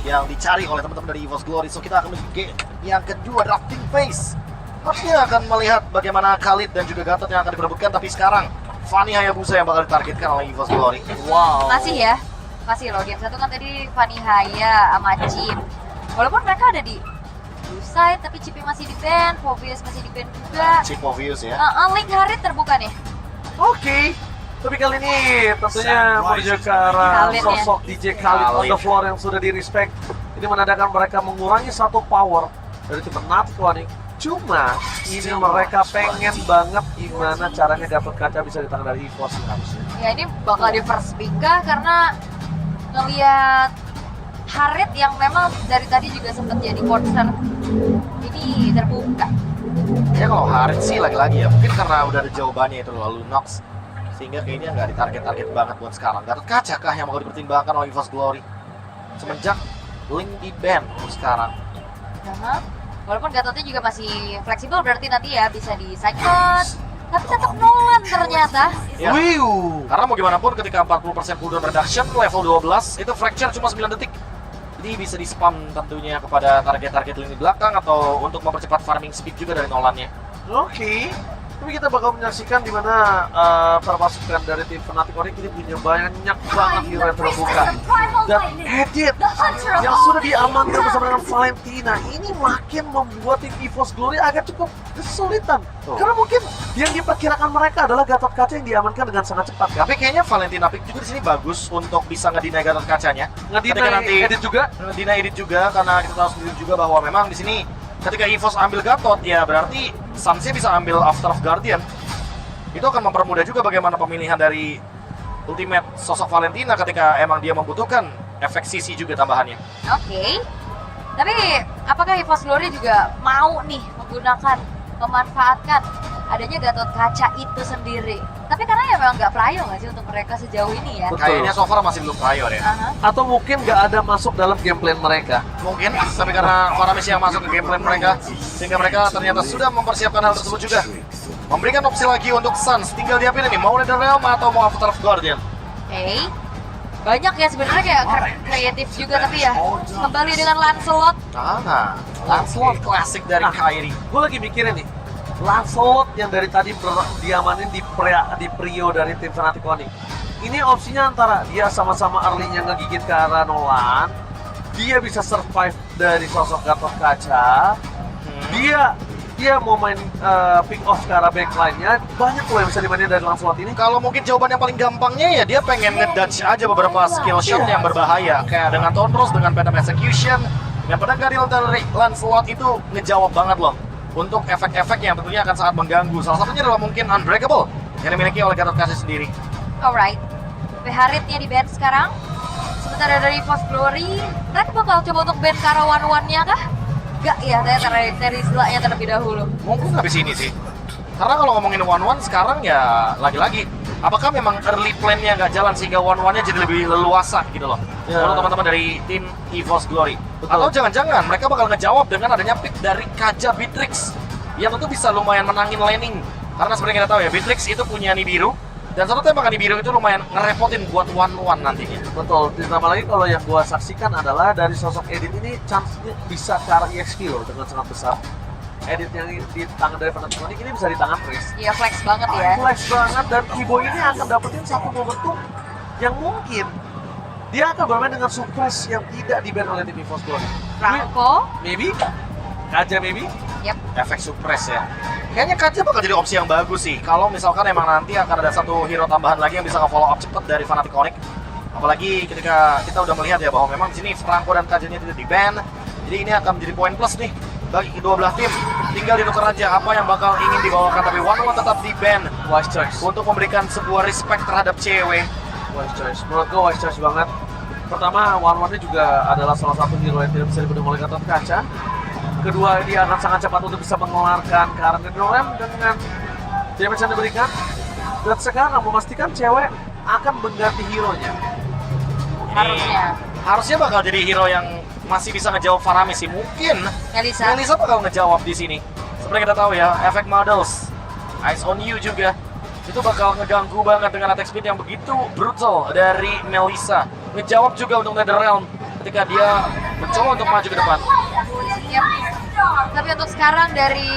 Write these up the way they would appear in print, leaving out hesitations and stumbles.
yang dicari oleh teman-teman dari EVOS Glory. So kita akan menuju game yang kedua, drafting phase. Pastinya akan melihat bagaimana Khalid dan juga Gatot yang akan diperebutkan. Tapi sekarang Fanny Hayabusa yang bakal ditargetkan oleh EVOS Glory. Wow. Masih ya, masih loh. Game satu kan tadi Fanny Haya sama Chip. Walaupun mereka ada di blue side, tapi Chipnya masih di ban, Fovius masih di ban juga. Chip Obvious ya. Link Harit terbuka nih. Oke. Tapi kali ini tentunya menuju ke arah Khalid ya. sosok DJ Khalid on the floor yang sudah di-respect. Ini menandakan mereka mengurangi satu power dari tim Fnatic nih. Cuma ini mereka pengen banget gimana caranya Gatot Kaca bisa di tangan dari EVOS harusnya. Ya ini bakal di first pick kah? Karena ngelihat Harit yang memang dari tadi juga sempat jadi concern. Ini terbuka. Ya kalau Harit sih lagi-lagi ya, mungkin karena udah ada jawabannya itu lalu Nox. Sehingga kayaknya nggak ditarget-target banget buat sekarang. Gatot Kaca kah yang mau dipertimbangkan oleh EVOS Glory? Semenjak Link di ban sekarang. Walaupun Gatotnya juga masih fleksibel, berarti nanti ya bisa di sideshot. Tapi tetap Nolan ternyata. Ya. Karena mau gimana pun ketika 40% cooldown reduction level 12 itu fracture cuma 9 detik. Jadi bisa di spam tentunya kepada target-target lini belakang atau untuk mempercepat farming speed juga dari Nolannya. Oke. Tapi kita bakal menyaksikan di mana para pasukan dari tim Fnatic Ori ini punya banyak banget hero yang terbuka. Dan edit yang sudah diamankan bersama dengan Valentina ini makin membuat tim EVOS Glory agak cukup kesulitan. Karena mungkin yang diperkirakan mereka adalah Gatot Kaca yang diamankan dengan sangat cepat. Tapi kayaknya Valentina Pick juga di sini bagus untuk bisa ngedinai Gatot Kacanya. Ketika nanti edit juga. ngedinai edit juga karena kita tahu sendiri juga bahwa memang di sini ketika EVOS ambil Gatot ya berarti Sanse bisa ambil After of Guardian. Itu akan mempermudah juga bagaimana pemilihan dari ultimate sosok Valentina ketika emang dia membutuhkan efek CC juga tambahannya. Oke. Tapi apakah EVOS Glory juga mau nih memanfaatkan adanya Gatot Kaca itu sendiri? Tapi karena ya memang nggak prayo nggak sih untuk mereka sejauh ini ya? Betul. Kayaknya so far masih belum prior ya. Atau mungkin nggak ada masuk dalam game plan mereka. Mungkin, tapi karena Faramis yang masuk ke game plan mereka, sehingga mereka ternyata sudah mempersiapkan hal tersebut juga. Memberikan opsi lagi untuk Suns, tinggal dia pilih nih, mau Nether Realm atau mau After of Guardian. Oke. Banyak ya sebenarnya kayak kreatif juga, tapi ya kembali dengan Lancelot. Lancelot klasik dari Kairi. Gue lagi mikirin nih, Lancelot yang dari tadi diamanin di Prio dari tim Fnatic Onyx. Ini opsinya antara dia sama-sama early-nya ngegigit ke arah Nolan, dia bisa survive dari sosok Gatot Kaca, dia mau main pick off ke arah backline-nya, banyak loh yang bisa dimainin dari Lancelot ini. Kalau mungkin jawaban yang paling gampangnya ya dia pengen ngedodge aja beberapa skill shot yang berbahaya, kayak dengan Thornrose, dengan Phantom Execution, dengan pedang Garil dari Lancelot itu ngejawab banget loh untuk efek-efek yang tentunya akan sangat mengganggu. Salah satunya adalah mungkin Unbreakable yang dimiliki oleh Gatot Kaca sendiri. Alright. Haritnya di ban sekarang. Sementara dari EVOS Glory, mereka bakal coba untuk ban ke arah one-one-nya kah? Gak ya, saya dari Zla-nya terlebih dahulu. Mungkin habis ini sih. Karena kalau ngomongin one-one sekarang ya lagi-lagi, apakah memang early plan-nya nggak jalan sehingga one-one-nya jadi lebih leluasa gitu loh? Untuk teman-teman dari tim EVOS Glory. Betul. Atau jangan-jangan mereka bakal ngejawab dengan adanya pick dari Kaja Beatrix yang tentu bisa lumayan menangin laning. Karena seperti kita tahu ya, Beatrix itu punya Nibiru, dan satu tembakan Nibiru itu lumayan ngerepotin buat one-one nantinya. Betul, ditambah lagi kalau yang gua saksikan adalah dari sosok Edit ini chance-nya bisa ke arah EXP loh dengan sangat besar. Edit yang di tangan dari Fnatic Onyx ini bisa di tangan Chris. Iya, flex banget ya. Flex banget, dan Kibo ini akan dapetin satu momentum yang mungkin dia akan bermain dengan suppress yang tidak di-ban oleh tim EVOS Glory. Franco. Maybe? Kaja maybe? Yap. Efek suppress ya. Kayaknya Kaja bakal jadi opsi yang bagus sih. Kalau misalkan emang nanti akan ada satu hero tambahan lagi yang bisa nge-follow up cepet dari Fnatic Onyx. Apalagi ketika kita udah melihat ya bahwa memang di sini Franco dan Kajanya tidak di-ban. Jadi ini akan menjadi poin plus nih bagi kedua belah tim. Tinggal ditukar aja apa yang bakal ingin dibawakan, tapi one-one tetap di-ban Wise choice. untuk memberikan sebuah respect terhadap cewek. Wise choice. Menurut gue wise choice banget. Pertama, one-one-nya juga adalah salah satu hero yang tidak bisa dibendung oleh Gatot Kaca. Kedua, dia akan sangat cepat untuk bisa mengeluarkan ke arah Nether Realm dengan damage yang diberikan. Dan sekarang memastikan cewek akan mengganti hero-nya. Harusnya Bakal jadi hero yang masih bisa ngejawab Faramis sih. Mungkin Melissa bakal ngejawab di sini. Seperti kita tahu ya, efek models, Eyes on You juga itu bakal ngeganggu banget dengan attack speed yang begitu brutal dari Melissa. Ngejawab juga untuk Nether Realm. ketika dia mencoba untuk maju ke depan. Yap. Tapi untuk sekarang dari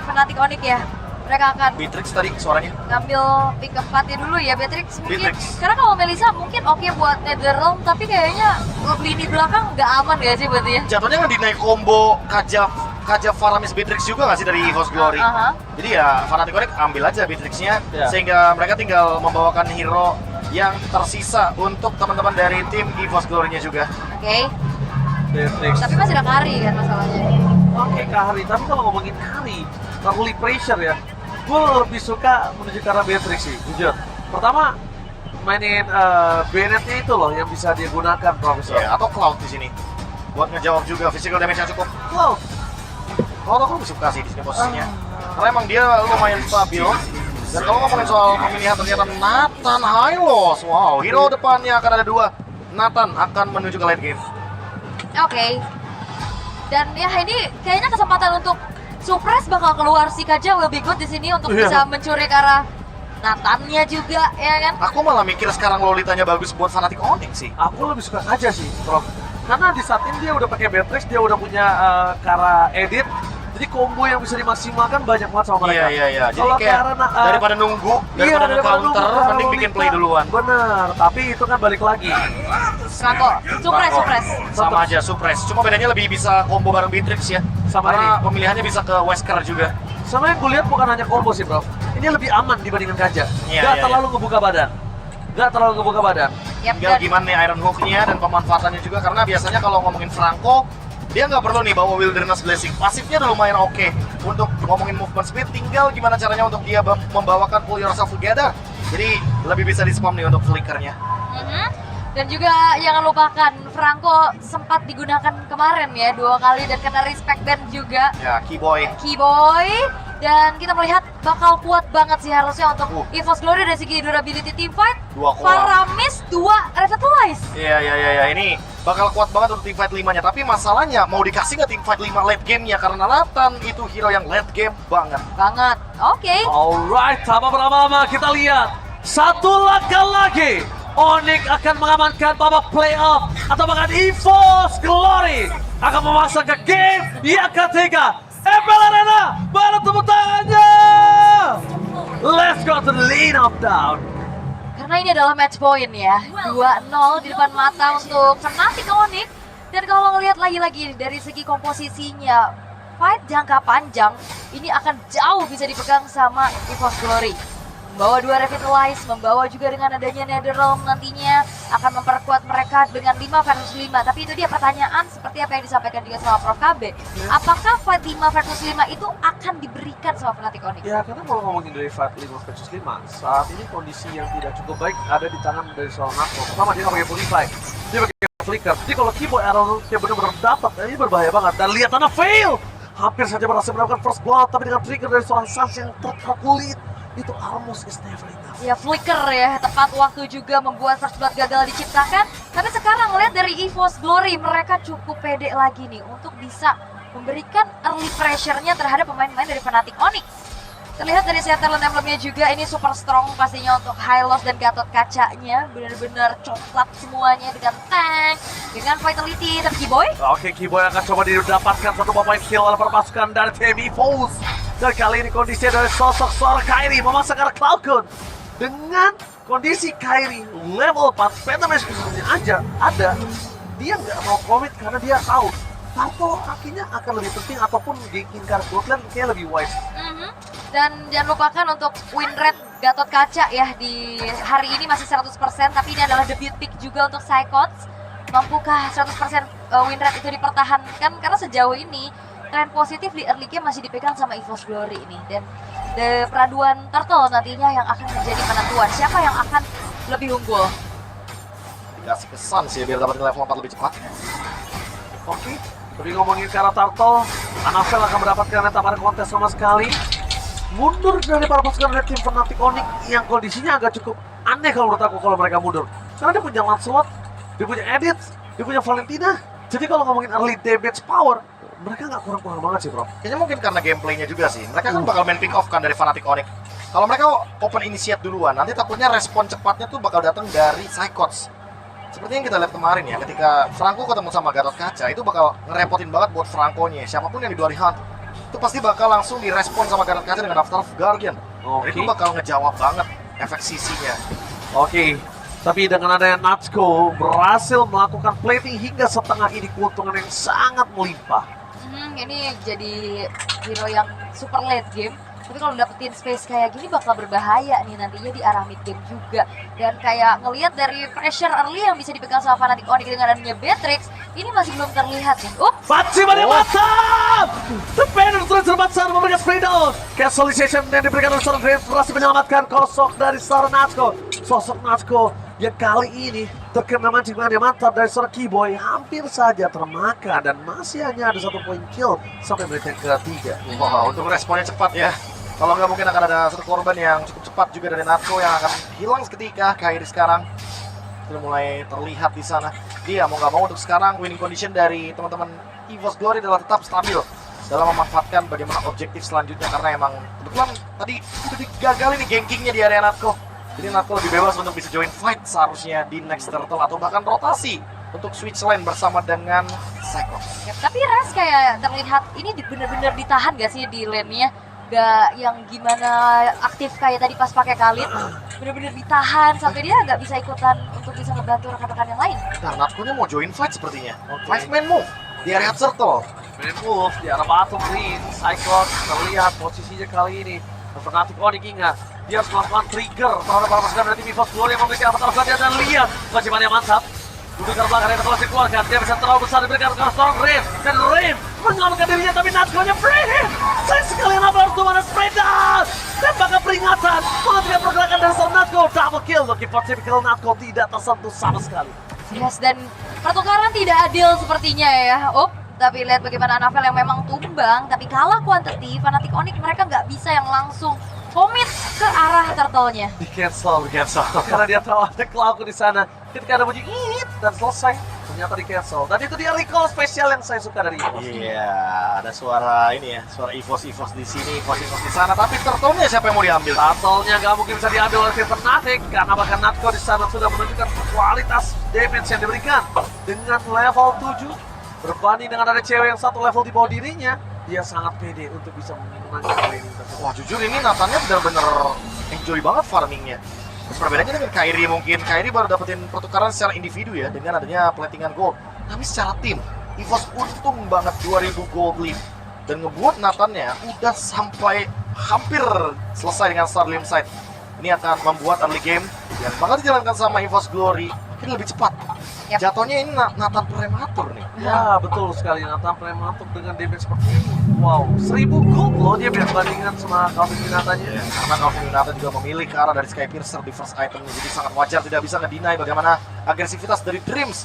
Fnatic Onyx ya, mereka akan Beatrix tadi suaranya. ngambil pick keempatnya dulu ya Beatrix mungkin. Beatrix. Karena kalau Melissa mungkin oke buat Netherrealm, tapi kayaknya lini belakang nggak aman gak sih buat dia? Jatuhnya kan dinaik combo Kaja Faramis Beatrix juga nggak sih dari EVOS Glory? Aha. Jadi ya Fnatic Onyx ambil aja Beatrixnya, Ya. sehingga mereka tinggal membawakan hero yang tersisa untuk teman-teman dari tim EVOS Glory-nya juga. Oke. Beatrix. Tapi masih ada Kari kan masalahnya. Oke, Kari. Tapi kalau ngomongin Kari, early pressure ya, gue lebih suka menuju ke arah Beatrix sih, jujur. Pertama, mainin Bennett-nya itu loh yang bisa dia gunakan, Profesor. Ya, atau Cloud di sini buat ngejawab juga physical damage yang cukup. Cloud. Kalau aku lebih suka sih di sini posisinya, karena emang dia lumayan stabil. Dan kalau ngomongin soal pemilihan ternyata Nathan Hylos, wow, hero depannya akan ada 2. Nathan akan menuju ke late game. Oke. Dan ya ini kayaknya kesempatan untuk Suppress bakal keluar si Kaja will be good di sini untuk Iya. bisa mencuri ke arah Nathannya juga ya kan. Aku malah mikir sekarang Lolitanya bagus buat Fnatic Onyx sih. Aku lebih suka aja sih, Prof. Karena di saat ini dia udah pakai Beatrix, dia udah punya Kara edit. Jadi combo yang bisa dimaksimalkan banyak banget sama mereka. Iya. Jadi Kalau kayak karena, daripada nunggu, iya, daripada daripada counter, nunggu mending Kara bikin Lolita. play duluan. Bener, tapi itu kan balik lagi. Franco, Suppress. Sama aja Suppress. Cuma bedanya lebih bisa combo bareng Beatrix ya. Sama Karena ini. pemilihannya bisa ke Wesker juga. Sama yang gue lihat bukan hanya combo sih, Prof. Ini lebih aman dibandingkan Kaja. Iya, Gak iya, terlalu ngebuka badan. Yap, Tinggal dan gimana nih Iron Hook-nya dan pemanfaatannya juga, karena biasanya kalau ngomongin Franco, dia nggak perlu nih bawa Wilderness Blessing. Pasifnya udah lumayan oke. Untuk ngomongin movement speed, tinggal gimana caranya untuk dia membawakan Pull Yourself Together. Jadi lebih bisa di-spam nih untuk flickernya. Mhm. Dan juga jangan lupakan Franco sempat digunakan kemarin ya 2 kali dan kena respect ban juga Ya, Keyboy. Keyboy. Dan kita melihat bakal kuat banget sih harusnya untuk EVOS Glory dari segi durability teamfight. 2 kolam. Faramis 2 Revitalize. Iya. Ini bakal kuat banget untuk teamfight 5-nya. Tapi masalahnya, mau dikasih nggak teamfight 5 late game-nya? Karena Nathan itu hero yang late game banget. Banget. Oke. Alright, tanpa berlama-lama kita lihat satu langkah lagi. Onyx akan mengamankan babak playoff atau bahkan EVOS Glory akan memasang ke game yang ketiga. MPL Arena, mana tepuk tangannya? Let's go to the lead of down. Karena ini adalah match point ya. 2-0 di depan mata untuk Fnatic Onyx. Dan kalau ngelihat lagi-lagi dari segi komposisinya, fight jangka panjang ini akan jauh bisa dipegang sama EVOS Glory. Membawa 2 Revitalize, membawa juga dengan adanya Netherrealm nantinya akan memperkuat mereka dengan 5 versus 5. Tapi itu dia pertanyaan seperti apa yang disampaikan juga sama Prof KB. Apakah fight 5 versus 5 itu akan diberikan sama Fnatic Onyx? Ya, karena kalau ngomongin dari fight 5 versus 5, saat ini kondisi yang tidak cukup baik ada di tangan dari seorang Nako. Pertama, dia nggak pakai Purify, dia pakai Flicker. Jadi kalau Keyboy Arrow dia benar-benar dapat, ini berbahaya banget. Dan lihat tanah fail! Hampir saja berhasil mendapatkan first blood, tapi dengan trigger dari seorang Sans yang terkalkulit, itu almost is never enough. Ya flicker ya, tepat waktu juga membuat first blood gagal diciptakan. Tapi sekarang lihat dari EVOS Glory, mereka cukup pede lagi nih untuk bisa memberikan early pressure-nya terhadap pemain-pemain dari Fnatic Onyx. Terlihat dari Shatterland Emblem-nya juga, ini super strong pastinya untuk Hylos dan Gatot Kacanya. Benar-benar coklat semuanya dengan tank, dengan vitality. Dan Keyboy? Oke, Keyboy akan coba didapatkan satu point kill oleh perpasukan dari tim EVOS. Dan kali ini kondisinya dari sosok seorang Kairi memasang arah Cloudcon. Dengan kondisi Kairi level 4, Phantom Execution aja ada, dia nggak mau komit karena dia tahu Tarto kakinya akan lebih penting ataupun ganking card Bloodline kayaknya lebih wise. Dan jangan lupakan untuk win rate Gatot Kaca ya di hari ini masih 100%, tapi ini adalah debut pick juga untuk Psychots. Mampukah 100% win rate itu dipertahankan? Karena sejauh ini tren positif di early game masih dipegang sama EVOS Glory ini. Dan peraduan Turtle nantinya yang akan menjadi penentuan siapa yang akan lebih unggul. Dikasih kesan sih biar dapetin level 4 lebih cepat. Oke, tapi ngomongin ke arah Turtle, Anavel akan mendapatkan neta pada kontes sama sekali. Mundur dari para pasukan dari tim Fnatic Onyx yang kondisinya agak cukup aneh kalau menurut aku kalau mereka mundur. Karena dia punya Lancelot, dia punya Edith, dia punya Valentina. Jadi kalau ngomongin early damage power, mereka nggak kurang-kurang banget sih, bro. Kayaknya mungkin karena gameplaynya juga sih. Mereka kan bakal main pick off kan dari Fnatic Onyx. Kalau mereka open initiate duluan, nanti takutnya respon cepatnya tuh bakal datang dari Psychots. seperti yang kita lihat kemarin ya, ketika Franco ketemu sama Gatot Kaca, itu bakal ngerepotin banget buat Franco-nya. Siapapun yang di 2 hunt, itu pasti bakal langsung direspon sama Gatot Kaca dengan Avatar of Guardian. Dan itu bakal ngejawab banget efek CC-nya. Oke, tapi dengan adanya Natsuko berhasil melakukan plating hingga setengah ini, keuntungan yang sangat melimpah. Ini jadi hero yang super late game. Tapi kalau dapetin space kayak gini bakal berbahaya nih nantinya di arah mid game juga. Dan kayak ngelihat dari pressure early yang bisa dipegang sama Fnatic Onyx dengan adanya Beatrix, ini masih belum terlihat nih. Masih banyak mantap! The Banner Tracer Matsar memberikan spray down. Casualization yang diberikan oleh seorang Graves berhasil menyelamatkan kosok dari seorang Natsuko. Sosok Natsuko yang kali ini terkena mancing-mancing yang mantap dari seorang Keyboy, hampir saja termakan dan masih hanya ada 1 poin kill sampai menit yang ketiga. Wah, untuk responnya cepat ya. Kalau nggak mungkin akan ada satu korban yang cukup cepat juga dari Natsuko yang akan hilang seketika. Kairi sekarang sudah mulai terlihat di sana. Dia mau nggak mau untuk sekarang winning condition dari teman-teman EVOS Glory adalah tetap stabil dalam memanfaatkan bagaimana objektif selanjutnya, karena emang kebetulan tadi udah digagal ini gankingnya di area Natsuko. Jadi Natsuko lebih bebas untuk bisa join fight seharusnya di next turtle atau bahkan rotasi untuk switch lane bersama dengan Cyclops. Ya, tapi Res kayak terlihat ini bener-bener ditahan gak sih di lane-nya? Gak yang gimana aktif kayak tadi pas pakai Khalid, bener-bener ditahan sampai dia nggak bisa ikutan untuk bisa ngebantu rekan-rekan yang lain. Nah, Natsuko-nya mau join fight sepertinya. 5-man move di area turtle. Main move di arah bottom lane, Cyclops terlihat posisinya kali ini. Fnatic Onyx ingat, dia harus melakukan trigger terhadap para pasukan dari tim EVOS Glory yang memiliki Avatar of Guardian, dan lihat kewajiban yang mantap. Duduk ke belakang yang telah dikeluarkan, dia bisa terlalu besar diberikan ke seorang Rain, dan Rain menyelamatkan dirinya, tapi Natsuko-nya free hit. Saya sekalian apa harus mana spray down. Tembakan peringatan, menghentikan pergerakan dari seorang Natsuko. Double kill, looking for typical Natsuko, tidak tersentuh sama sekali. Yes, dan pertukaran tidak adil sepertinya ya. Tapi lihat bagaimana Anavel yang memang tumbang, tapi kalah quantity, Fnatic Onyx mereka nggak bisa yang langsung commit ke arah turtle-nya. Di cancel, karena dia tahu ada Cloud di sana. Ketika ada bunyi "iit" dan selesai, ternyata di cancel. Dan itu dia recall spesial yang saya suka dari EVOS. Iya, ada suara ini ya, suara EVOS di sini, EVOS di sana. Tapi turtle-nya siapa yang mau diambil? Turtle-nya nggak mungkin bisa diambil oleh tim Fnatic, karena bahkan Natsuko di sana sudah menunjukkan kualitas damage yang diberikan dengan level 7. Berbanding dengan ada cewek yang 1 level di bawah dirinya, dia sangat pede untuk bisa memenangkan lane tersebut. Wah, jujur ini Nathan-nya benar-benar enjoy banget farmingnya. Perbedaannya dengan Kairi mungkin. Kairi baru dapetin pertukaran secara individu ya, dengan adanya platingan gold. Tapi secara tim, EVOS untung banget 2000 gold lead. Dan ngebuat Nathan-nya udah sampai hampir selesai dengan Starlim Side. Ini akan membuat early game yang bakal dijalankan sama EVOS Glory mungkin lebih cepat. Yep. Jatuhnya ini Nathan Prematur nih. Ya, betul sekali. Nathan Prematur dengan damage seperti ini. Wow, 1000 gold loh dia bandingan sama Calvin Minatanya. Ya, karena Calvin Minata juga memilih ke arah dari Skypiercer di first itemnya. Jadi sangat wajar tidak bisa ngedeny bagaimana agresivitas dari Dreams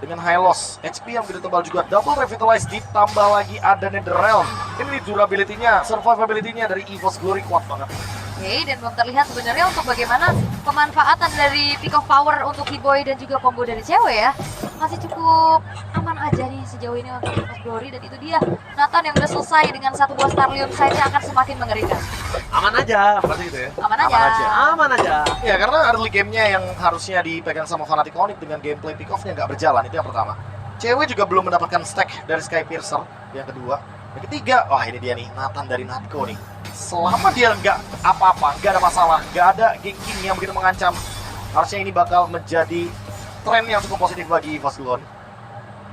dengan high loss. HP yang begitu tebal juga double revitalize, ditambah lagi ada Netherrealm. Ini durability-nya, survivability-nya dari EVOS Glory kuat banget. Oke, dan belum terlihat sebenarnya untuk bagaimana pemanfaatan dari Peak of Power untuk Keyboy dan juga combo dari cewek ya. Masih cukup aman aja nih sejauh ini untuk EVOS Glory, dan itu dia Nathan yang udah selesai dengan 1 buah Starlium Sight-nya akan semakin mengerikan. Aman aja, berarti gitu ya. Aman aja. Aman aja. Ya, karena early game-nya yang harusnya dipegang sama Fnatic Onyx dengan gameplay pick off-nya nggak berjalan, itu yang pertama. Cewek juga belum mendapatkan stack dari Skypiercer, yang kedua. Yang ketiga, wah ini dia nih, Nathan dari Natco nih. Selama dia nggak apa-apa, nggak ada masalah, nggak ada ganking yang begitu mengancam, harusnya ini bakal menjadi tren yang cukup positif bagi EVOS Glory.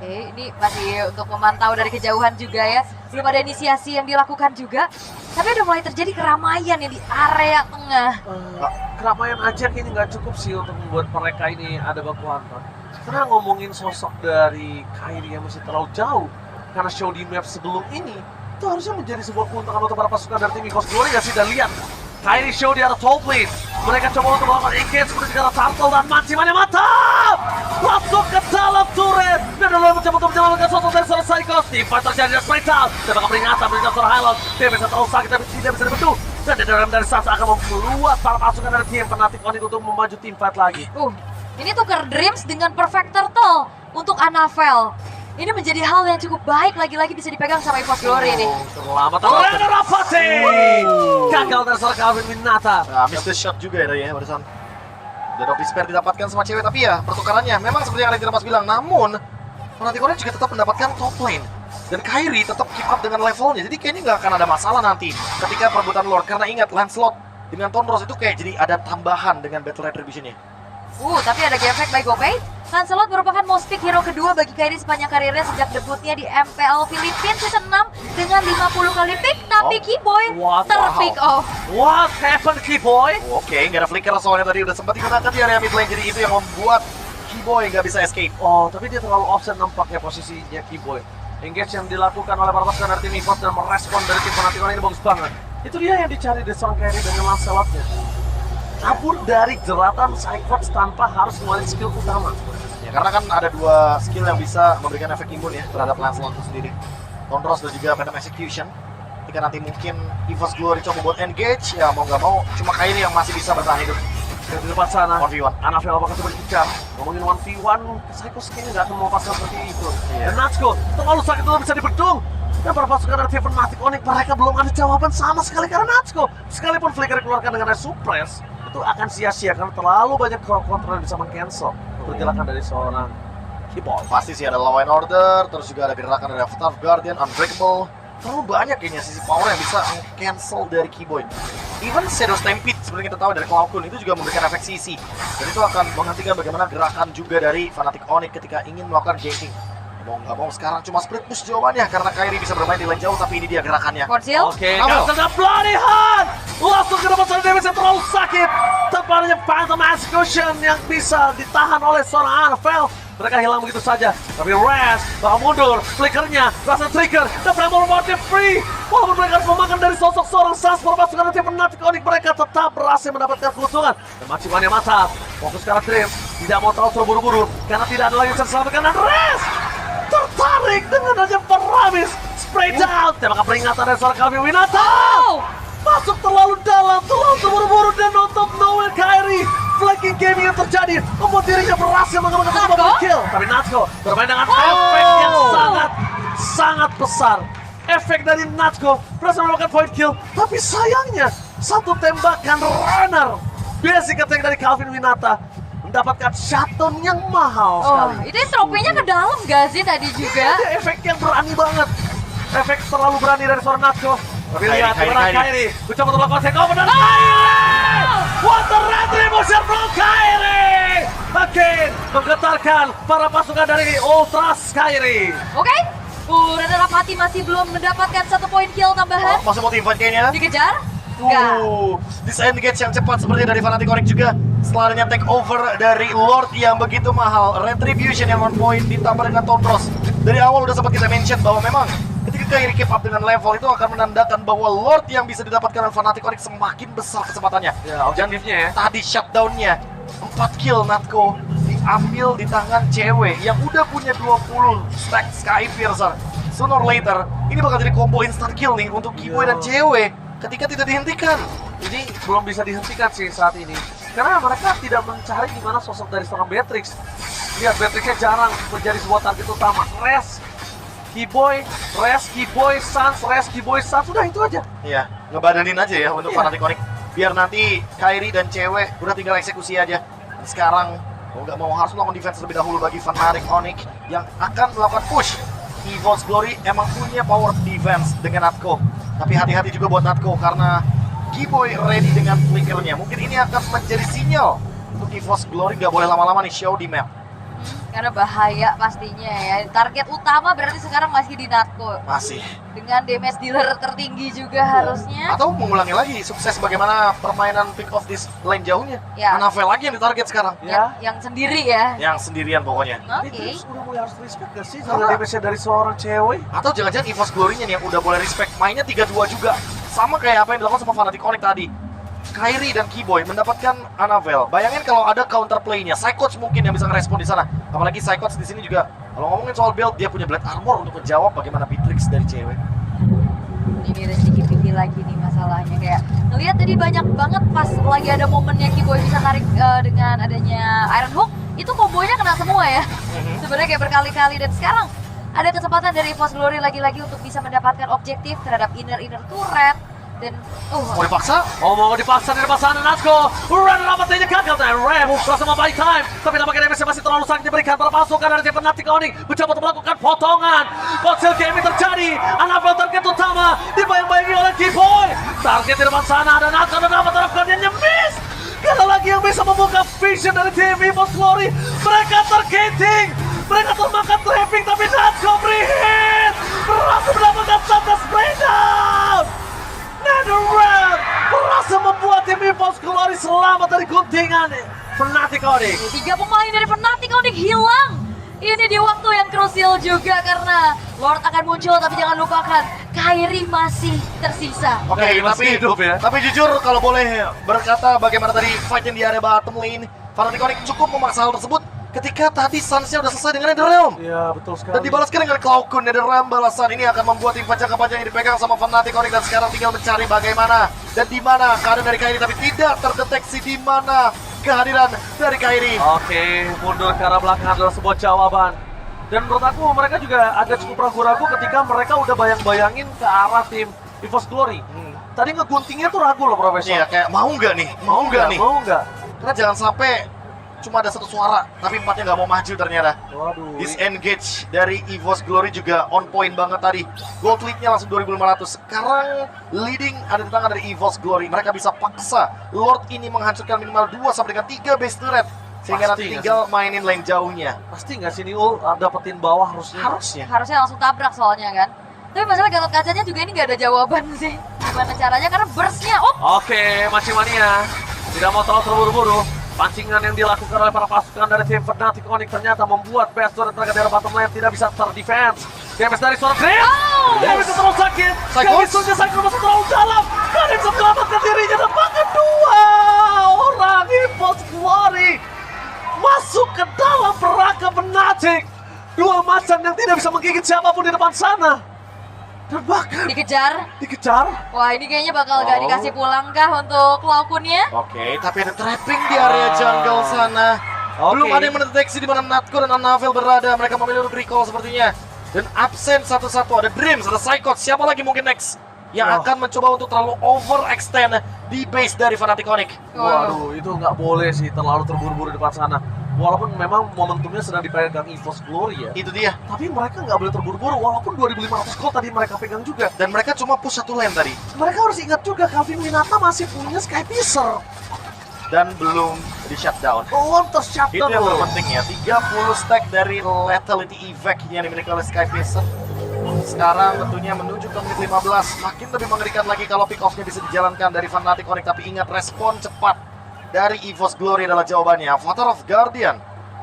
Oke, ini masih untuk memantau dari kejauhan juga ya. Belum ada inisiasi yang dilakukan juga. Tapi udah mulai terjadi keramaian ya di area tengah. Keramaian aja ini nggak cukup sih untuk membuat mereka ini ada baku hantam. Karena ngomongin sosok dari Kairi yang masih terlalu jauh, karena show di map sebelum ini itu harusnya menjadi sebuah keuntungan untuk para pasukan dari tim EVOS Glory nggak sih? Dan lihat, Kairi show di arah top lane. Mereka coba untuk melakukan engage seperti di arah turtle, dan mancimannya mantap! Masuk ke dalam turret, dan lalu mencoba untuk menyelamatkan sosok dari seorang Cyclops. Timpa terjadi dari spray down, tembakan peringatan berikan seorang Highland. Dia bisa terlalu sakit tapi tidak bisa dibentuk. Dan dari Sans akan membuat para pasukan dari tim Fnatic Onyx untuk memaju tim fight lagi. Ini tuker Dreams dengan Perfect Turtle untuk Anavel. Ini menjadi hal yang cukup baik, lagi-lagi bisa dipegang sama EVOS Glory ini. Terlambat oleh Rapati. Gagal dari seorang Calvin Minata. Nah, miss the shot juga ya dari ya barusan. Dan of Despair didapatkan sama cewek, tapi ya pertukarannya memang seperti yang Mas bilang, namun Fnatic Onyx juga tetap mendapatkan top lane. Dan Kairi tetap keep up dengan levelnya, jadi kayaknya nggak akan ada masalah nanti ketika perebutan Lord. Karena ingat, Lancelot dengan Tonros itu kayak jadi ada tambahan dengan Battle Retribution-nya. Tapi ada efek by GoPay. Lancelot merupakan most pick hero kedua bagi Kairi sepanjang karirnya sejak debutnya di MPL Philippines season 6 dengan 50 kali pick, tapi Keyboy terpick off. What happened, Keyboy? Oke, nggak ada flicker soalnya tadi udah sempat digunakan di area mid lane, jadi itu yang membuat Keyboy nggak bisa escape. Tapi dia terlalu offset nampaknya posisinya Keyboy. Engage yang dilakukan oleh para pasukan dari tim EVOS dan merespon dari tim Fnatic Onyx ini bagus banget. Itu dia yang dicari dari seorang Kairi dengan Lancelotnya. Kabur dari jeratan Cyclops tanpa harus ngeluarin skill utama. Ya, karena kan ada dua skill yang bisa memberikan efek imun ya terhadap Lancelot itu sendiri. Tonros dan juga Phantom Execution. Ketika nanti mungkin EVOS Glory coba buat engage, ya mau nggak mau cuma Kairi yang masih bisa bertahan hidup. Di depan sana, 1v1. Anavel bakal coba dikejar. Ngomongin 1v1, Psychos kayaknya nggak akan mau pasang seperti itu. Iya. Dan Natsuko, terlalu sakit belum bisa dibedung. Dan para pasukan dari tim Fnatic Onyx, mereka belum ada jawaban sama sekali karena Natsuko. Sekalipun flicker dikeluarkan dengan suppress, itu akan sia-sia karena terlalu banyak kontrol yang bisa meng-cancel pergerakan dari seorang Keyboy. Pasti sih ada Law and Order, terus juga ada gerakan dari Avatar Guardian, Unbreakable. Terlalu banyak kayaknya sisi power yang bisa cancel dari Keyboy. Even Shadow Stampede seperti kita tahu dari Cloud Kun itu juga memberikan efek CC. Dan itu akan menghentikan bagaimana gerakan juga dari Fnatic Onyx ketika ingin melakukan ganking. Mau nggak mau sekarang cuma split push jawabannya karena Kairi bisa bermain di lane jauh, tapi ini dia gerakannya. Konsil. Oke, Kamu. Gazel Bloody Hand langsung ke depan seorang damage yang terlalu sakit. Tepatnya Phantom Execution yang bisa ditahan oleh seorang Anavel. Mereka hilang begitu saja. Tapi Raz bakal mundur, flickernya, rasa trigger, dan Flammable Motive free. Walaupun mereka harus memakan dari sosok seorang Saspor, pasukan tim Fnatic Onyx, mereka tetap berhasil mendapatkan keuntungan. Dan macimannya mantap, fokus ke arah Dream, tidak mau terlalu terburu-buru, karena tidak ada lagi yang bisa diselamatkan. Dan Raz tertarik dengan aja Paramis, spray down, tembakan peringatan dari seorang Calvin Winata. Masuk terlalu dalam, terlalu terburu-buru, dan nonton Noel Kairi. Flanking gaming yang terjadi membuat dirinya berhasil mengamankan satu point kill. Tapi Natsuko bermain dengan efek yang sangat besar. Efek dari Natsuko berhasil melakukan point kill, tapi sayangnya satu tembakan runner basic attack dari Calvin Winata mendapatkan shutdown yang mahal sekali. Itu tropinya ke dalam gak sih tadi juga? Ada efek yang berani banget. Efek terlalu berani dari seorang Natsuko. Tapi lihat gimana Kairi mencoba untuk melakukan takeover dan Kairi! What the retribution from Kairi! Makin menggetarkan para pasukan dari Ultras Kairi. Oke. Runner Up Hati masih belum mendapatkan satu poin kill tambahan. Masih mau teamfight kayaknya. Dikejar? Enggak. Disengage yang cepat seperti dari Fnatic Onyx juga. Setelah adanya take over dari Lord yang begitu mahal, Retribution yang 1 point ditambah dengan Tonros. Dari awal udah sempat kita mention bahwa memang ketika Kairi keep up dengan level itu akan menandakan bahwa Lord yang bisa didapatkan oleh Fnatic Onyx semakin besar kesempatannya. Ya, objektifnya ya. Tadi shutdownnya 4 kill Natko diambil di tangan cewek yang udah punya 20 stack Sky Piercer. Sooner or later ini bakal jadi combo instant kill nih untuk Keyboy dan cewek ketika tidak dihentikan. Ini belum bisa dihentikan sih saat ini karena mereka tidak mencari di mana sosok dari seorang Beatrix. Lihat, Beatrixnya jarang menjadi sebuah target utama. Keyboy, Keyboy, Sans, udah itu aja. Iya, ngebadanin aja ya untuk Fnatic Onyx. Biar nanti Kairi dan cewek udah tinggal eksekusi aja. Dan sekarang mau nggak mau harus melakukan defense lebih dahulu bagi Fnatic Onyx yang akan melakukan push. EVOS Glory emang punya power defense dengan Natko. Tapi hati-hati juga buat Natko karena Keyboy ready dengan flickernya. Mungkin ini akan menjadi sinyal untuk EVOS Glory nggak boleh lama-lama nih show di map. Karena bahaya pastinya ya. Target utama berarti sekarang masih di Natko. Masih. Dengan damage dealer tertinggi juga harusnya. Atau mengulangi lagi sukses bagaimana permainan pick off this lane jauhnya. Ya. Anavel lagi yang ditarget sekarang. Yang sendiri ya. Yang sendirian pokoknya. Oke. Beatrix udah mulai harus respect gak sih karena damage dari seorang cewek? Atau jangan-jangan EVOS Glory-nya nih yang udah boleh respect, mainnya 3-2 juga. Sama kayak apa yang dilakukan sama Fnatic Onyx tadi. Kairi dan Keyboy mendapatkan Anavel. Bayangin kalau ada counterplay-nya, Psychots mungkin yang bisa ngerespon di sana. Apalagi Psychots di sini juga kalau ngomongin soal build, dia punya Blade Armor untuk menjawab bagaimana Beatrix dari cewek. Ini rezeki pipi lagi nih masalahnya, kayak ngelihat tadi banyak banget pas lagi ada momennya Keyboy bisa tarik dengan adanya Iron Hook, itu kombonya kena semua ya. Sebenarnya kayak berkali-kali, dan sekarang ada kesempatan dari EVOS Glory lagi-lagi untuk bisa mendapatkan objektif terhadap inner turret. Dan Mau dipaksa? Oh, mau dipaksa di depan sana Natsko. Run rapatnya gagal dan Rem bersama balik time. Tapi nampaknya damage masih terlalu sakit diberikan para pasukan dari tim Fnatic Onyx mencoba untuk melakukan potongan. Kocil game terjadi. Annabelle target utama dibayang-bayangi oleh Keyboy. Target di depan sana ada Natsko dan dapat terapkannya miss. Gak ada lagi yang bisa membuka vision dari tim EVOS Glory. Mereka tergating. Mereka termakan trapping tapi Natsko free hit. Berhasil mendapatkan satu spray down. NetherRealm berhasil membuat tim EVOS Glory selamat dari guntingan Fnatic Onyx. 3 pemain dari Fnatic Onyx hilang. Ini di waktu yang krusial juga karena Lord akan muncul, tapi jangan lupakan Kairi masih tersisa. Oke, Masih tapi hidup ya. Tapi jujur kalau boleh berkata bagaimana tadi fight yang di area bottom lane, Fnatic Onyx cukup memaksa hal tersebut ketika tadi Suns-nya udah selesai dengan NetherRealm. Iya, betul sekali. Dan dibalaskan dengan Cloud Kun. NetherRealm balasan ini akan membuat tim jangka panjang yang dipegang sama Fnatic Onyx, dan sekarang tinggal mencari bagaimana dan di mana keadaan dari Kairi, tapi tidak terdeteksi di mana kehadiran dari Kairi. Oke, mundur ke arah belakang adalah sebuah jawaban. Dan menurut aku mereka juga agak cukup ragu-ragu ketika mereka udah bayang-bayangin ke arah tim EVOS Glory. Tadi ngeguntingnya tuh ragu loh, Profesor. Iya, kayak mau nggak nih? Mau nggak nih? Mau nggak? Karena jangan sampai cuma ada satu suara, tapi empatnya nggak mau maju ternyata. Waduh. Disengage dari EVOS Glory juga on point banget tadi. Gold lead-nya langsung 2500. Sekarang leading ada di tangan dari EVOS Glory. Mereka bisa paksa Lord ini menghancurkan minimal 2 sampai dengan 3 base turret. Sehingga Pasti nanti nggak tinggal mainin lane jauhnya. Pasti nggak sih Niul dapetin bawah harusnya? Harusnya langsung tabrak soalnya kan. Tapi masalah Gatot Kacanya juga ini nggak ada jawaban sih. Gimana caranya, karena burst-nya Oke, Mania tidak mau terlalu terburu-buru. Pancingan yang dilakukan oleh para pasukan dari tim Fnatic Onyx ternyata membuat best turret mereka dari bottom lane tidak bisa terdefense. Damage dari suara Grim. Damage terlalu sakit. Gamisonnya sakit masuk terlalu dalam. Karim selamatkan dirinya dan bahkan 2 orang EVOS Glory masuk ke dalam perangkap Fnatic. 2 macan yang tidak bisa menggigit siapapun di depan sana. Dan bahkan dikejar. Wah, ini kayaknya bakal nggak dikasih pulang kah untuk Klaukunnya? Oke, tapi ada trapping di area jungle sana. Belum ada yang mendeteksi di mana Natko dan Annabelle berada. Mereka memilih untuk recall sepertinya. Dan absen satu-satu, ada Dreams, ada Psychot. Siapa lagi mungkin next yang akan mencoba untuk terlalu overextend di base dari Fnatic Onyx? Waduh, itu nggak boleh sih terlalu terburu-buru di depan sana. Walaupun memang momentumnya sedang dipegang EVOS Glory ya. Itu dia. Tapi mereka nggak boleh terburu-buru walaupun 2500 gold tadi mereka pegang juga. Dan mereka cuma push satu lane tadi. Mereka harus ingat juga Calvin Winata masih punya Sky Piercer. Dan belum di shutdown. Belum Itu tershutdown yang loh. terpenting ya. 30 stack dari Lethality Evac yang dimiliki oleh Sky Piercer. Sekarang tentunya menuju ke menit 15. Makin lebih mengerikan lagi kalau pick off-nya bisa dijalankan dari Fnatic Onyx. Tapi ingat, respon cepat dari EVOS Glory adalah jawabannya. Avatar of Guardian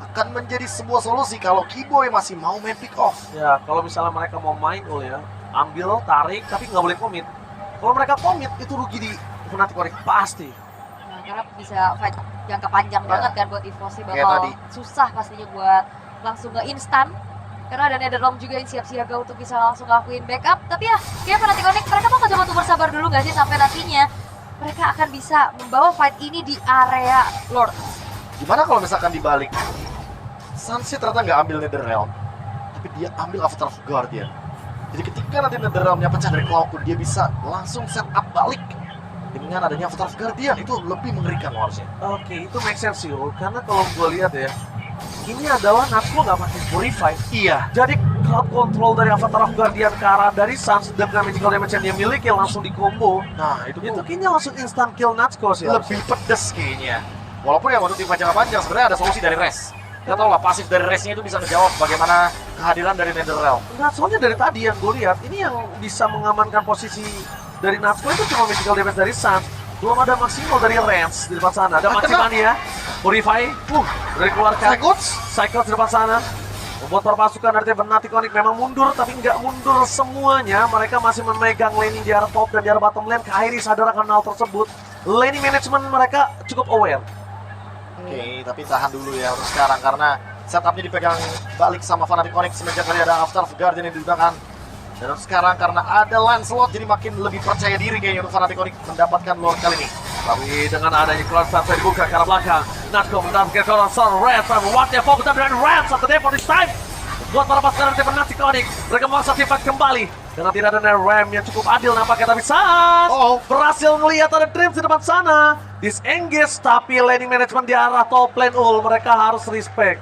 akan menjadi sebuah solusi kalau Keyboy masih mau main pick off. Ya, kalau misalnya mereka mau main ya, ambil, tarik, tapi nggak boleh komit. Kalau mereka komit, itu rugi di Fnatic Onyx pasti. Nah, karena bisa fight jangka panjang banget kan buat EVOS sih, Kayak bakal tadi. susah pastinya buat langsung ke instan. Karena ada NetherRealm juga yang siap-siaga untuk bisa langsung ngelakuin backup. Tapi ya, kayak Fnatic Onyx mereka mau coba untuk bersabar dulu nggak sih sampai nantinya mereka akan bisa membawa fight ini di area Lord. Gimana kalau misalkan dibalik? Sunset ternyata nggak ambil NetherRealm, tapi dia ambil Avatar of Guardian. Jadi ketika nanti NetherRealm-nya pecah dari Cloud, dia bisa langsung set up balik dengan adanya Avatar of Guardian. Itu lebih mengerikan harusnya. Oke, itu make sense sih, karena kalau gue lihat ya, ini adalah Natsko nggak pakai Purify. Iya. Jadi crowd control dari Avatar of Guardian ke arah dari Suns dengan magical damage yang dia miliki langsung di combo. Nah, itu Kayaknya langsung instant kill Natsko sih. lebih pedes kayaknya. Walaupun yang untuk tim jangka panjang sebenarnya ada solusi dari res. Kita tahu lah, pasif dari resnya itu bisa menjawab bagaimana kehadiran dari NetherRealm. Nah, soalnya dari tadi yang gue lihat, ini yang bisa mengamankan posisi dari Natsko itu cuma magical damage dari Suns. Belum ada maksimal dari Rens di depan sana. Ada Maximania, Purify, dari keluarkan Cyclops di depan sana. Membuat para pasukan dari Fnatic Onyx memang mundur, tapi nggak mundur semuanya. Mereka masih memegang laning di arah top dan di arah bottom lane. Kairi sadar akan hal tersebut. Laning management mereka cukup aware. Oke, tapi tahan dulu ya untuk sekarang karena setupnya dipegang balik sama Fnatic Onyx semenjak tadi ada Avatar of Guardian yang digunakan. Dan untuk sekarang karena ada Lancelot jadi makin lebih percaya diri kayaknya untuk Fnatic Onyx mendapatkan Lord kali ini. Tapi dengan adanya keluar sampai dibuka ke arah belakang, Natsko mendapatkan Corazon Red Time. Waktunya fokus dan Rams satu day for this time. Buat para pasukan dari Fnatic Onyx, mereka memaksa tim fight kembali. Karena tidak ada rem yang cukup adil nampaknya, tapi Sans berhasil melihat ada Dreams di depan sana. Disengage, tapi laning management di arah top lane mereka harus respect.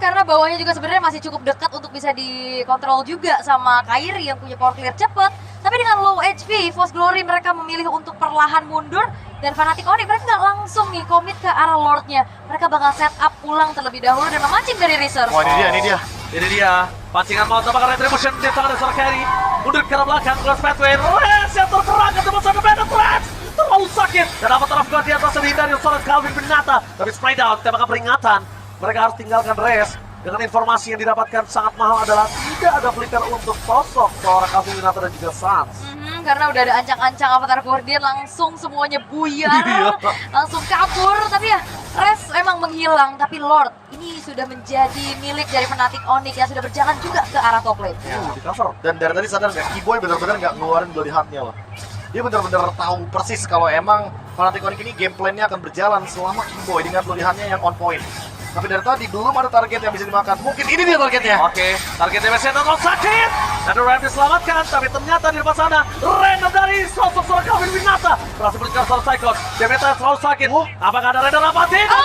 Karena bawahnya juga sebenarnya masih cukup dekat untuk bisa dikontrol juga sama Kairi yang punya power clear cepat. Tapi dengan low HP, Force Glory mereka memilih untuk perlahan mundur. Dan Fnatic Onyx mereka nggak langsung nih komit ke arah Lordnya. Mereka bakal set up ulang terlebih dahulu dan memancing dari reserve. Wah, ini dia. Ini dia, pancingan mau tampakkan retribution di tangan seorang carry. Mundur ke arah belakang, Glass Pathway, Res yang terperang ke tempat sana, Bennett Res terlalu sakit. Dan Avatar of God di atas dari seorang Calvin Benata. Tapi spray down, tembakan peringatan. Mereka harus tinggalkan Res. Dengan informasi yang didapatkan sangat mahal adalah tidak ada flicker untuk sosok seorang Calvin Benata dan juga Sans. Karena udah ada ancang-ancang Avatar Guardian langsung semuanya buyar, langsung kabur. Tapi ya Res emang menghilang, tapi Lord ini sudah menjadi milik dari Fnatic Onyx yang sudah berjalan juga ke arah top lane. Di cover. Dan dari tadi sadar nggak, Kiboy benar-benar nggak ngeluarin Bloody Heart-nya loh. Dia benar-benar tahu persis kalau emang Fnatic Onyx ini game plan-nya akan berjalan selama Kiboy dengan Bloody Heart-nya yang on point. Tapi dari tadi belum ada target yang bisa dimakan. Mungkin ini dia targetnya. Oke, targetnya masih nonton sakit. Dan Ren diselamatkan, tapi ternyata di depan sana Ren dari sosok seorang Calvin Benata berhasil mencari seorang Cyclops. Demeter selalu sakit. Apakah ada Ren apa? Tidak,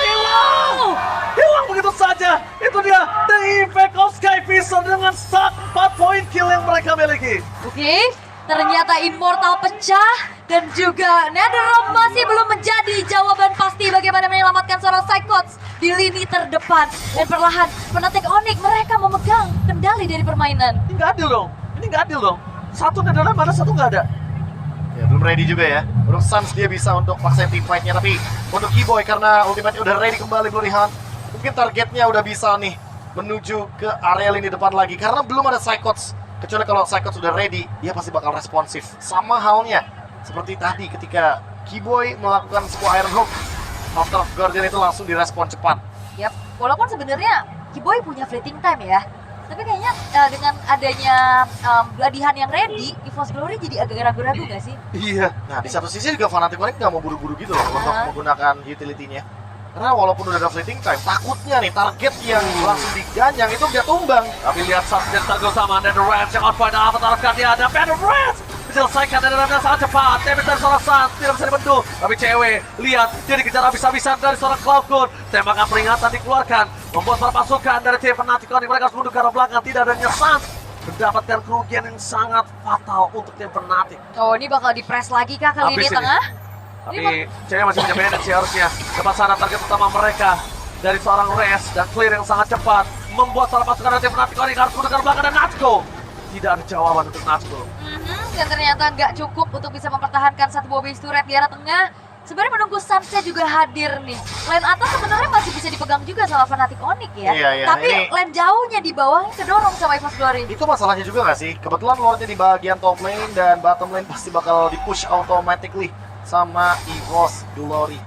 hilang begitu saja. Itu dia, the effect of Sky Fisher dengan stuck 4 point kill yang mereka miliki. Oke, ternyata Immortal pecah dan juga Netherrealm masih belum menjadi jawaban pasti bagaimana menyelamatkan seorang Cyclops di lini terdepan. Dan perlahan Fnatic Onyx mereka memegang kendali dari permainan. Ini nggak adil dong. Ini nggak adil dong. Satu Netherrealm mana, satu nggak ada. Ya, belum ready juga ya. Untuk Sans dia bisa untuk paksain team fight-nya, tapi untuk Kiboy karena ultimate-nya udah ready kembali Bloody Hunt, mungkin targetnya udah bisa nih menuju ke area lini depan lagi karena belum ada Psychots. Kecuali kalau Psychots sudah ready, dia pasti bakal responsif. Sama halnya seperti tadi ketika Kiboy melakukan sebuah Iron Hook, Avatar of Guardian itu langsung direspon cepat. Yap, walaupun sebenarnya Kiboy punya fleeting time ya. Tapi kayaknya dengan adanya Bloody Hunt yang ready, EVOS Glory jadi agak ragu-ragu gak sih? Iya. Nah, di satu sisi juga Fnatic Onyx nggak mau buru-buru gitu loh untuk menggunakan utility-nya. Karena walaupun udah ada fleeting time, takutnya nih target yang langsung diganjang itu nggak tumbang. Tapi lihat substance target sama Netherrealm yang on point Avatar of God ada Netherrealm diselesaikan Netherrealm sangat cepat. Tapi dari seorang Sans tidak bisa dibendung. Tapi cewek, lihat dia dikejar habis-habisan dari seorang Cloudgun. Tembakan peringatan dikeluarkan, membuat para pasukan dari tim Fnatic Onyx mereka harus mundur ke arah belakang. Tidak adanya Sans mendapatkan kerugian yang sangat fatal untuk tim Fnatic. Oh, ini bakal di-press lagi kah ke lini Habis ini. tengah? Tapi cewek masih punya bandit sih harusnya. Depan sana target utama mereka dari seorang Res dan clear yang sangat cepat membuat para pasukan dari tim Fnatic Onyx harus mundur ke arah belakang dan Natsko. Tidak ada jawaban untuk Natsko. Dan ternyata nggak cukup untuk bisa mempertahankan satu buah base turret di arah tengah. Sebenarnya menunggu Sansnya juga hadir nih. Lane atas sebenarnya masih bisa dipegang juga sama Fnatic Onyx ya. Iya, Tapi ini- lane jauhnya di bawahnya kedorong sama EVOS Glory. Itu masalahnya juga nggak sih? Kebetulan Lordnya di bagian top lane dan bottom lane pasti bakal di-push automatically sama EVOS Glory.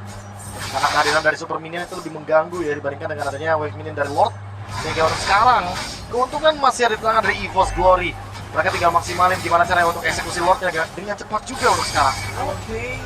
Karena kehadiran dari Super Minion itu lebih mengganggu ya dibandingkan dengan adanya Wave Minion dari Lord. Sehingga untuk sekarang, keuntungan masih ada di tangan dari EVOS Glory. Mereka tinggal maksimalin gimana caranya untuk eksekusi Lordnya dengan cepat juga untuk sekarang. Oke.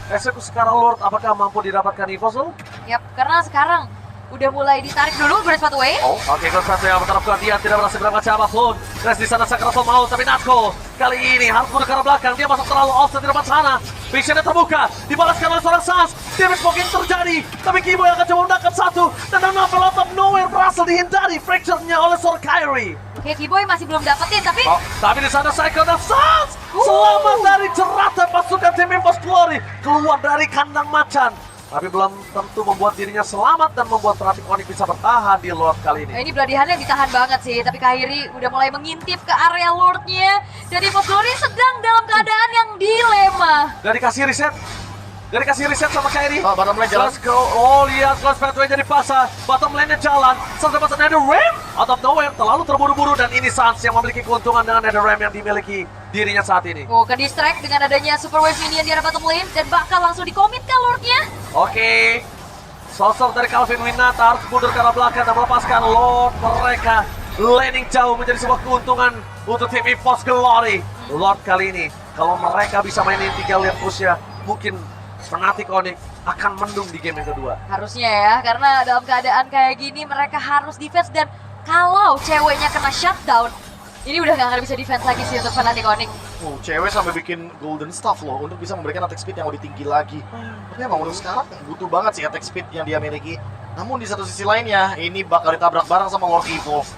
Eksekusi sekarang Lord apakah mampu didapatkan EVOS? Yap, karena sekarang udah mulai ditarik dulu Grace Pathway. Oke, Glass Pathway yang bertaraf dia tidak berhasil berangkat apapun. Res di sana sangat rasa mau, tapi Natsko kali ini harus mundur ke arah belakang. Dia masuk terlalu offset di depan sana. Visionnya terbuka, dibalaskan oleh seorang Sans. Damage mungkin terjadi, tapi Kiboy akan coba menangkap satu. Dan Novel out of nowhere berhasil dihindari fracture-nya oleh seorang Kairi. Oke, Kiboy masih belum dapetin, tapi Tapi di sana Cycle dan Sans selamat dari jeratan pasukan tim EVOS Glory keluar dari kandang macan. Tapi belum tentu membuat dirinya selamat dan membuat Fnatic Onyx bisa bertahan di Lord kali ini. ini Bloody Hunt yang ditahan banget sih. Tapi Kairi udah mulai mengintip ke area Lordnya. Dan EVOS Glory sedang dalam keadaan yang dilema. Gak dikasih reset. Gak dikasih reset sama Kairi. Oh, bottom lane jalan. Let's go. Oh, lihat Glass Pathway jadi pasar. Bottom lane-nya jalan. Sampai dapat Netherrealm out of nowhere. Terlalu terburu-buru. Dan ini Sans yang memiliki keuntungan dengan Netherrealm yang dimiliki dirinya saat ini. Oh, ke distract dengan adanya Super Wave Minion di arah bottom lane. Dan bakal langsung dikomit ke Lordnya. Oke. Sosok dari Calvin Benata harus mundur ke arah belakang dan melepaskan Lord mereka. Laning jauh menjadi sebuah keuntungan untuk tim EVOS Glory. Lord kali ini, kalau mereka bisa mainin 3 lane push-nya, mungkin Fnatic Onyx akan mendung di game yang kedua. Harusnya ya, karena dalam keadaan kayak gini mereka harus defense. Dan kalau ceweknya kena shutdown, Ini udah gak akan bisa defense lagi sih untuk Fnatic Onyx. Oh, cewek sampai bikin golden staff loh untuk bisa memberikan attack speed yang lebih tinggi lagi. Tapi emang untuk sekarang butuh banget sih attack speed yang dia miliki. Namun di satu sisi lainnya, ini bakal ditabrak bareng sama Lord Evolve.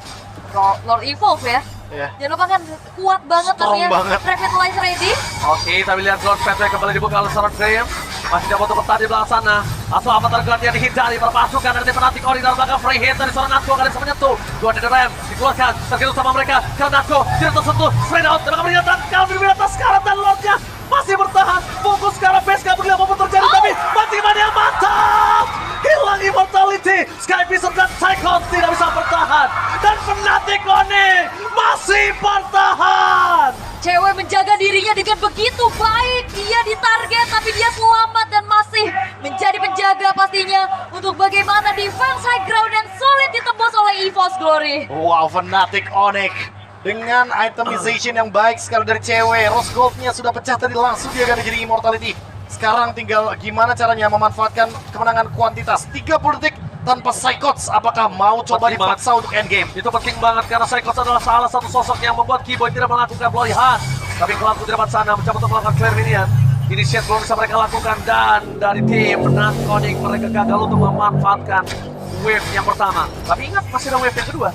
Lord Evolve ya. Ya. Jangan lupa kan kuat banget Strong tapi ya. banget. Revitalize ready. Oke, kita lihat Lord Patrick kembali dibuka oleh seorang Graham. Masih dapat untuk bertahan di belakang sana. Asal apa target yang dihindari perpasukan dari Fnatic Onyx dalam belakang free hit dari seorang Natko akan bisa menyentuh. Dua dari rem dikeluarkan, terkait sama mereka. Karena Natko tidak tersentuh. Straight out, dan peringatan Calvin di atas sekarang dan Lordnya masih bertahan. Fokus ke arah base, gak peduli apapun terjadi. Tapi Batiman yang mantap. Hilang immortality. Sky Beast dan Cyclops tidak bisa bertahan. Dan Fnatic Onyx masih bertahan. Cewek menjaga dirinya dengan begitu baik. Dia ditarget tapi dia selamat dan masih menjadi penjaga pastinya untuk bagaimana defense high ground yang sulit ditembus oleh EVOS Glory. Wow, Fnatic Onyx dengan itemization yang baik sekali dari cewek. Rose Gold-nya sudah pecah tadi, langsung dia ganti jadi immortality. Sekarang tinggal gimana caranya memanfaatkan kemenangan kuantitas 30 detik tanpa Psychots. Apakah mau coba Penting dipaksa untuk endgame? Itu penting banget karena Psychots adalah salah satu sosok yang membuat Keyboy tidak melakukan Bloody Hunt. Tapi Cloud di depan sana mencoba untuk melakukan clear minion. Initiate belum bisa mereka lakukan dan dari tim Fnatic Onyx mereka gagal untuk memanfaatkan wave yang pertama. Tapi ingat masih ada wave yang kedua.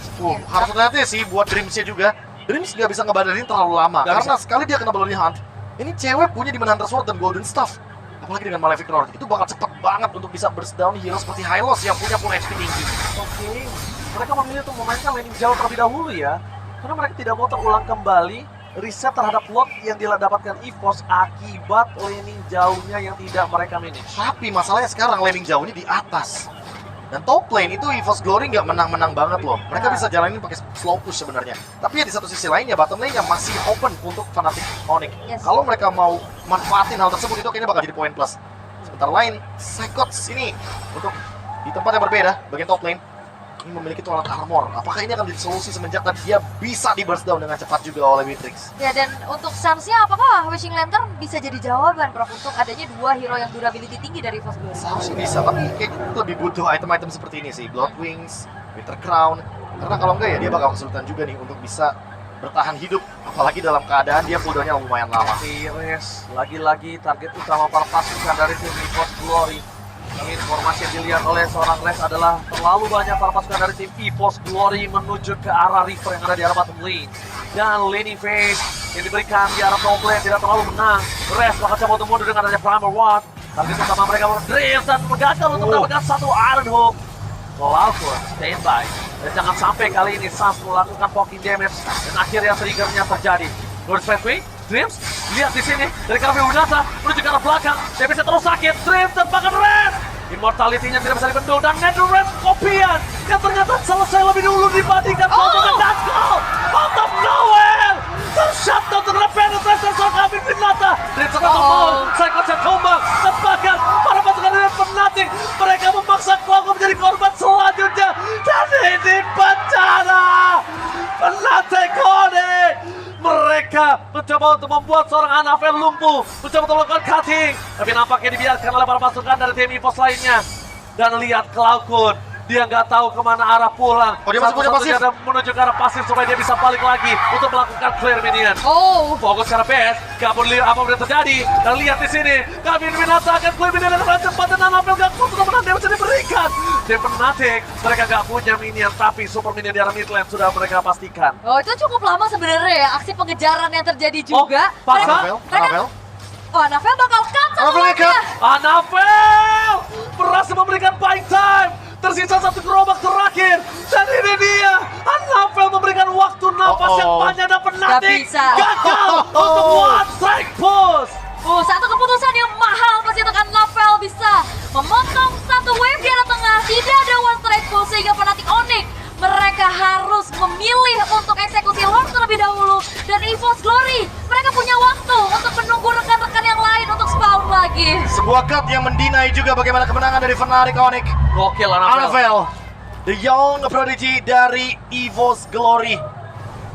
Harus hati-hati sih buat Dreams-nya juga. Dreams nggak bisa ngebadarin terlalu lama Nggak karena sekali dia kena Bloody Hunt, ini cewek punya Demon Hunter Sword dan Golden Staff. Apalagi dengan Malefic Roar, itu bakal cepet banget untuk bisa burst down hero seperti Hylos yang punya full HP tinggi. Oke, mereka memilih untuk memainkan laning jauh terlebih dahulu ya. Karena mereka tidak mau terulang kembali riset terhadap lot yang dapatkan EVOS akibat laning jauhnya yang tidak mereka manage. Tapi masalahnya sekarang laning jauhnya di atas. Dan top lane itu EVOS Glory nggak menang-menang banget loh. Mereka bisa jalanin pakai slow push sebenarnya. Tapi ya di satu sisi lainnya bottom lane yang masih open untuk Fnatic Onyx. Yes. Kalau mereka mau manfaatin hal tersebut itu kayaknya bakal jadi poin plus. Sebentar lain, Psychots ini untuk di tempat yang berbeda, bagian top lane ini memiliki toilet armor. Apakah ini akan jadi solusi semenjak dia bisa di burst down dengan cepat juga oleh Beatrix? Ya, dan untuk Sansnya apakah Wishing Lantern bisa jadi jawaban Prof untuk adanya dua hero yang durability tinggi dari EVOS Glory? Seharusnya bisa, tapi kayaknya lebih butuh item-item seperti ini sih. Blood Wings, Winter Crown. Karena kalau enggak ya dia bakal kesulitan juga nih untuk bisa bertahan hidup. Apalagi dalam keadaan dia cooldownnya lumayan lama. Pires, lagi-lagi target utama para pasukan dari tim EVOS Glory. Tapi informasi yang dilihat oleh seorang Res adalah terlalu banyak para pasukan dari tim EVOS Glory menuju ke arah river yang ada di arah bottom lane. Dan laning phase yang diberikan di arah top lane tidak terlalu menang. Res bakal coba untuk mundur dengan adanya Primal Ward. Tapi utama mereka berdrift dan gagal untuk mendapatkan satu Iron Hook. Walaupun standby. Dan jangan sampai kali ini Sans melakukan poking damage dan akhirnya triggernya terjadi. Lord Pathway, Dreams, lihat di sini dari Calvin Winata menuju ke arah belakang. DPC terus sakit, Dreams dan bahkan Red. Immortality-nya tidak bisa dibendung dan Netherred kopian yang ternyata selesai lebih dulu dibandingkan dengan Natko. Out of nowhere, tershutdown terhadap penetrasi seorang Calvin Winata. Dreams ternyata mau, Psychots yang tumbang dan bahkan para pasukan dari Fnatic mereka memaksa Cloud menjadi korban selanjutnya dan ini bencana. Fnatic Onyx mereka mencoba untuk membuat seorang Anafel lumpuh, mencoba untuk melakukan cutting, tapi nampaknya dibiarkan oleh para pasukan dari tim EVOS lainnya. Dan lihat Cloud, dia nggak tahu kemana arah pulang. Oh, dia masih punya pasif. Dia menuju ke arah pasif supaya dia bisa balik lagi untuk melakukan clear minion. Oh, Fokus ke arah base, gak peduli apa yang terjadi. Dan lihat di sini, Calvin Winata akan clear minion dengan cepat dan Anafel gak kuat untuk menang damage yang diberikan. Tim Fnatic, mereka gak punya minion, tapi super minion di arah mid lane sudah mereka pastikan. oh itu cukup lama sebenarnya ya aksi pengejaran yang terjadi juga. paksa? Anafel? Oh, Anafel bakal cut satu Anafel lagi cut. ya. Anafel berhasil memberikan buying time. Tersisa satu gerobak terakhir. Dan ini dia. Anafel memberikan waktu nafas yang panjang dan Fnatic bisa. gagal untuk one strike push. Satu keputusan yang mahal pasti untuk Anafel bisa memotong satu wave di arah tengah. Tidak ada one strike pull sehingga Fnatic Onyx mereka harus memilih untuk eksekusi Horn terlebih dahulu. Dan EVOS Glory mereka punya waktu untuk menunggu rekan-rekan yang lain untuk spawn lagi. Sebuah cut yang mendinai juga bagaimana kemenangan dari Fnatic Onyx. Gokil Anafel. Anafel, the young prodigy dari EVOS Glory.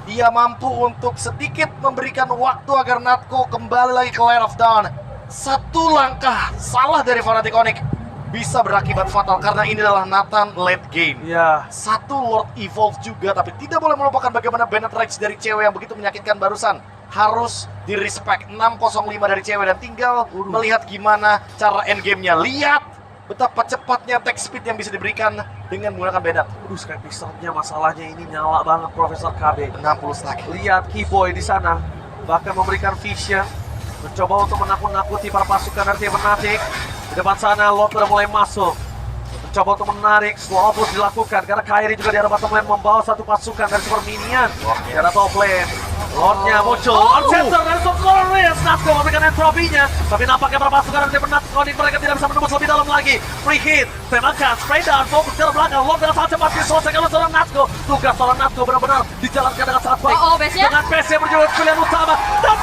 Dia mampu untuk sedikit memberikan waktu agar Natko kembali lagi ke Line of Dawn. Satu langkah salah dari Fnatic Onyx bisa berakibat fatal karena ini adalah Nathan late game. Iya. Satu Lord Evolve juga, tapi tidak boleh melupakan bagaimana Bennett Rage dari cewek yang begitu menyakitkan barusan. Harus di-respect 605 dari cewek dan tinggal melihat gimana cara endgame-nya. Lihat betapa cepatnya attack speed yang bisa diberikan dengan menggunakan Bennett. Aduh, Sky Pistolnya masalahnya ini nyala banget Profesor KB. 60 stack. Lihat Keyboy di sana, bahkan memberikan vision, mencoba untuk menakut-nakuti para pasukan dari tim Fnatic. Di depan sana Lord sudah mulai masuk, mencoba untuk menarik, slow terus dilakukan karena Kairi juga di arah bottom lane membawa satu pasukan dari Super Minion. Di arah top lane, Lordnya muncul, Center dari Socorres, Natsko memberikan entropinya, tapi nampaknya para pasukan dari tim Fnatic mereka tidak bisa menembus lebih dalam lagi. Free hit, tembakan, spray down, fokus ke belakang, Lord dengan sangat cepat diselesaikan oleh seorang Natsko. Tugas seorang Natsko benar-benar dijalankan dengan sangat baik. Oh, base-nya? Dengan base yang berjuluk pilihan utama, dan